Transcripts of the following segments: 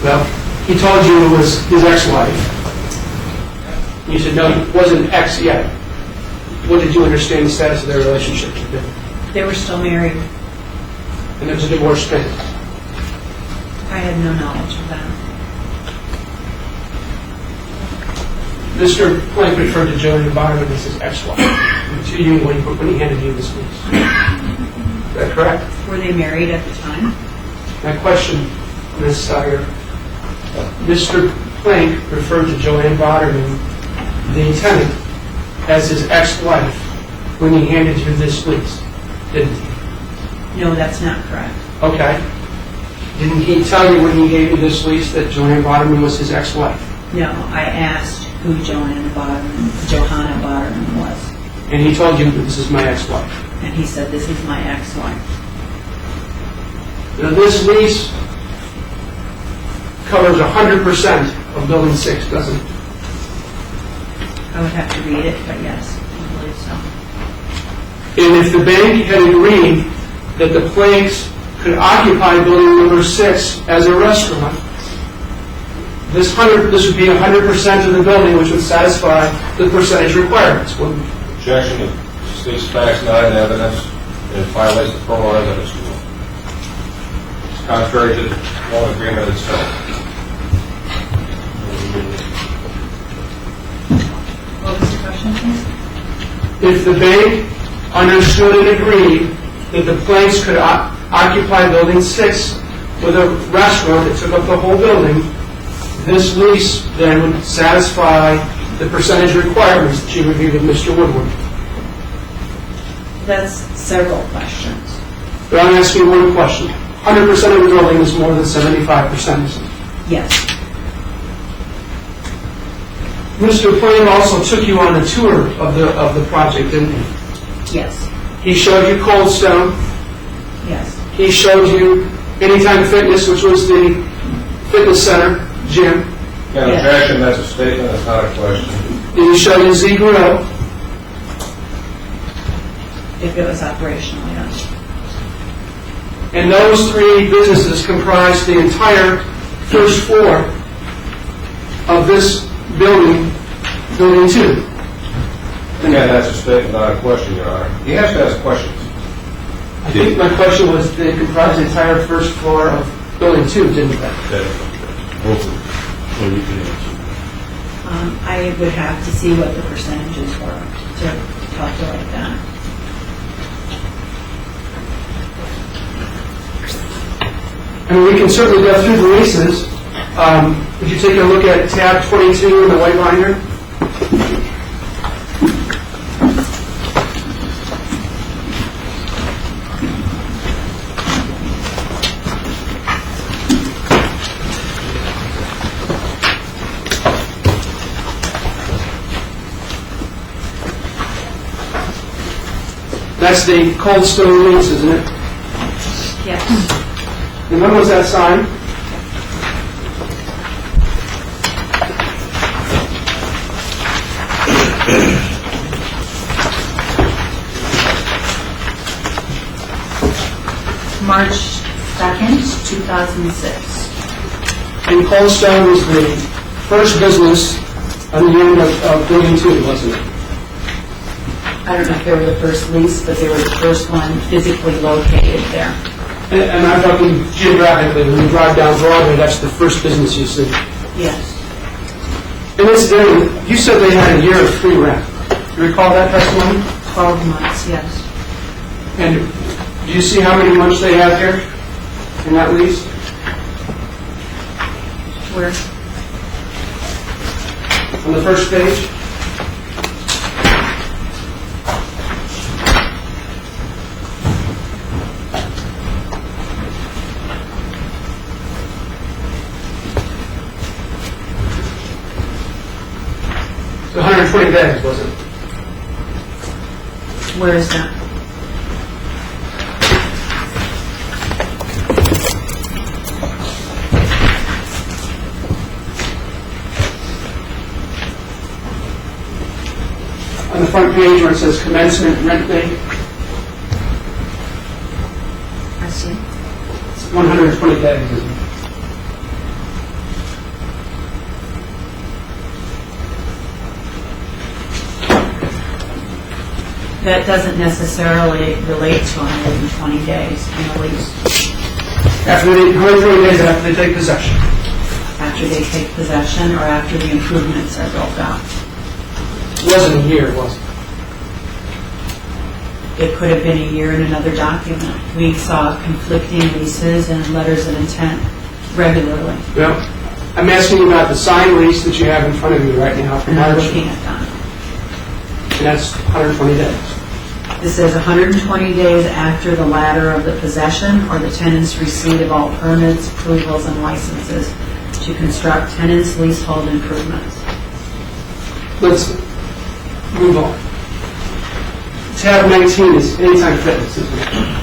Well, he told you it was his ex-wife. You said, no, it wasn't ex yet. What did you understand the status of their relationship to be? They were still married. And there was a divorce pending. I had no knowledge of that. Mr. Plank referred to Joanne Bonnerman as his ex-wife to you when he handed you this lease. Is that correct? Were they married at the time? My question, Ms. Sire, Mr. Plank referred to Joanne Bonnerman, the tenant, as his ex-wife when he handed you this lease, didn't he? No, that's not correct. Okay. Didn't he tell you when he gave you this lease that Joanne Bonnerman was his ex-wife? No, I asked who Johanna Botterman was. And he told you that this is my ex-wife. And he said, this is my ex-wife. Now this lease covers 100% of Building 6, doesn't it? I would have to read it, but yes, I believe so. And if the bank had agreed that the Planks could occupy Building number 6 as a restaurant, this would be 100% of the building, which would satisfy the percentage requirements, wouldn't it? Objection to states facts not in evidence and violates the formal evidence rule. It's contrary to the loan agreement itself. What was the question, please? If the bank understood and agreed that the Planks could occupy Building 6 with a restaurant that took up the whole building, this lease then would satisfy the percentage requirements that you reviewed with Mr. Woodward. That's several questions. But I'm asking one question. 100% of the building is more than 75%, isn't it? Yes. Mr. Plank also took you on a tour of the project, didn't he? Yes. He showed you Cold Stone. Yes. He showed you Anytime Fitness, which was the fitness center, gym. Again, objection, that's a statement, that's not a question. Did he show you Z Grill? If it was operational, yes. And those three businesses comprise the entire first floor of this building, Building 2. Again, that's a statement, not a question, Your Honor. He has to ask questions. I think my question was, they comprise the entire first floor of Building 2, didn't they? I would have to see what the percentages were to calculate that. I mean, we can certainly go through the leases. Would you take a look at tab 22 in the white binder? That's the Cold Stone lease, isn't it? Yes. And when was that signed? March 2nd, 2006. And Cold Stone was the first business on the end of Building 2, wasn't it? I don't know if they were the first lease, but they were the first one physically located there. And I'm talking geographically. When you drive down Broadway, that's the first business you see. Yes. And incidentally, you said they had a year of free rent. Do you recall that testimony? 12 months, yes. And do you see how many months they have here in that lease? Where? On the first page? So 120 days, was it? Where is that? On the front page where it says commencement rent date, I see. it's 120 days, isn't it? That doesn't necessarily relate to 120 days in a lease. After they, 120 days after they take possession. After they take possession or after the improvements are built out. It wasn't a year, was it? It could have been a year in another document. We saw conflicting leases and letters of intent regularly. Well, I'm asking you about the signed lease that you have in front of you right now from And I'm March, looking at that. and that's 120 days. It says 120 days after the latter of the possession or the tenant's receipt of all permits, approvals, and licenses to construct tenant's leasehold improvements. Let's move on. Tab 19 is Anytime Fitness, isn't it?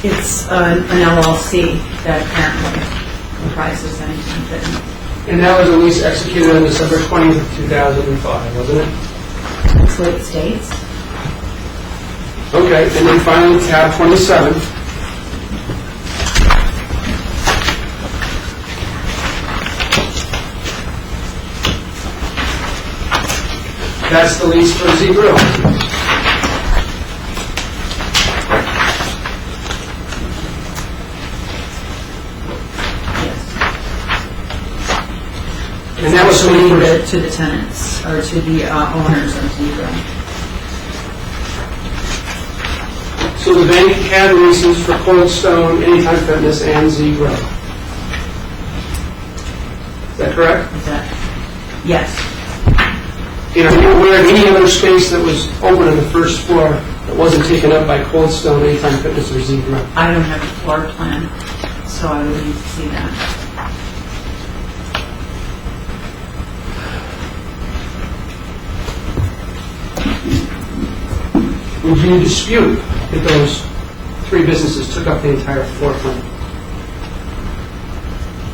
It's an LLC that apparently comprises Anytime Fitness. And that was a lease executed on December 20th of 2005, wasn't it? That's what it states. Okay, and then finally tab 27. That's the lease for Z Grill. And that was Actually, to the tenants, or to the owners of Zebra. So the bank had leases for Cold Stone, Anytime Fitness, and Z Grill. Is that correct? Is that? Yes. And are you aware of any other space that was open on the first floor that wasn't taken up by Cold Stone, Anytime Fitness, or Z Grill? I don't have a floor plan, so I would need to see that. Would you dispute that those three businesses took up the entire floor plan?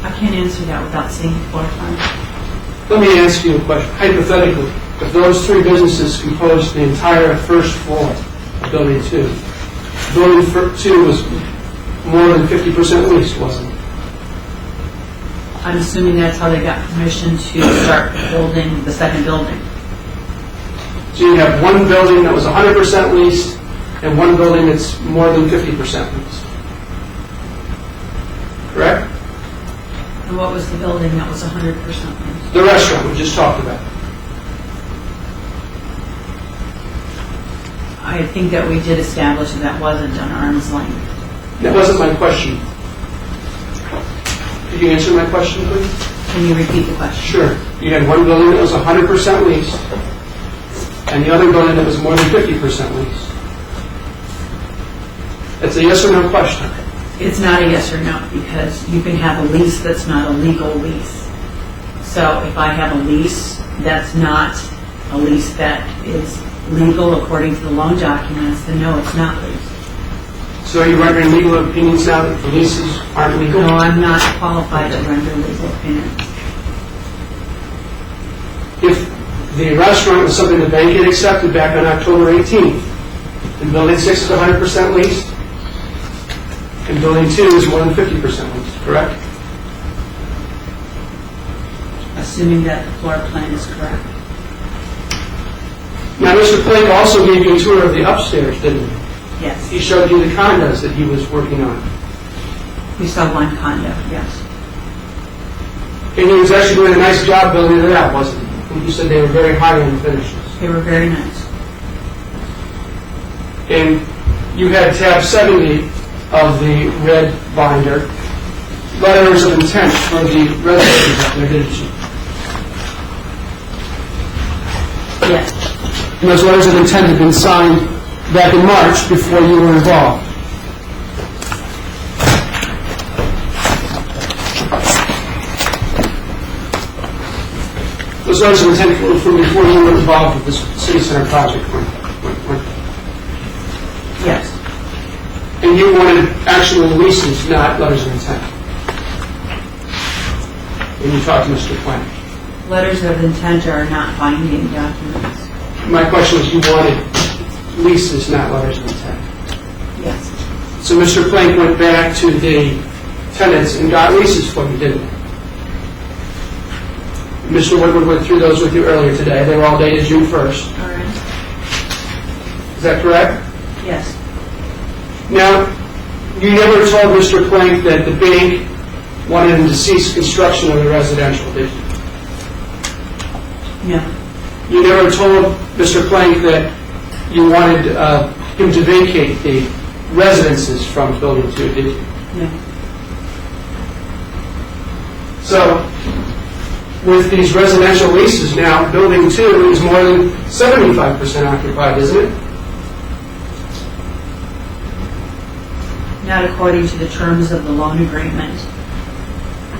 I can't answer that without seeing the floor plan. Let me ask you a question. Hypothetically, if those three businesses composed the entire first floor of Building 2, Building 2 was more than 50% leased, wasn't it? I'm assuming that's how they got permission to start building the second building. So you have one building that was 100% leased and one building that's more than 50% leased. Correct? And what was the building that was 100% leased? The restaurant we just talked about. I think that we did establish that wasn't an arm's length. That wasn't my question. Could you answer my question, please? Can you repeat the question? Sure. You had one building that was 100% leased and the other building that was more than 50% leased. It's a yes or no question. It's not a yes or no, because you can have a lease that's not a legal lease. So if I have a lease that's not a lease that is legal according to the loan documents, then no, it's not legal. So are you rendering legal opinions now that the leases aren't legal? No, I'm not qualified to render legal opinions. If the restaurant was something the bank had accepted back on October 18th, and Building 6 is 100% leased, and Building 2 is more than 50% leased, correct? Assuming that the floor plan is correct. Now, Mr. Plank also gave you a tour of the upstairs, didn't he? Yes. He showed you the condos that he was working on. We saw one condo, yes. And he was actually doing a nice job building it out, wasn't he? You said they were very high-end finishes. They were very nice. And you had tab 70 of the red binder, letters of intent for the residents up there, didn't you? Yes. And those letters of intent had been signed back in March before you were involved. Those letters of intent were from before you were involved with this city center project. And you wanted actual leases, not letters of intent. When you talked to Mr. Plank. Letters of intent are not binding documents. My question was, you wanted leases, not letters of intent. Yes. So Mr. Plank went back to the tenants and got leases for you, didn't he? Mr. Woodward went through those with you earlier today. They were all dated June 1st. All right. Is that correct? Yes. Now, you never told Mr. Plank that the bank wanted him to cease construction of the residential, did you? No. You never told Mr. Plank that you wanted him to vacate the residences from Building 2, did you? No. So, with these residential leases now, Building 2 is more than 75% occupied, isn't it? Not according to the terms of the loan agreement.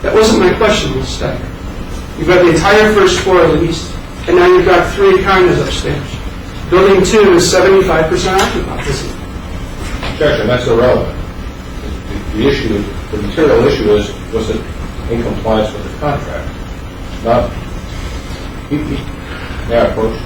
That wasn't my question, Ms. Stecker. You've got the entire first floor leased, and now you've got 3 condos upstairs. Building 2 is 75% occupied, isn't it? Objection, that's irrelevant. The issue, the material issue is, was it in compliance with the contract? Not, may I approach?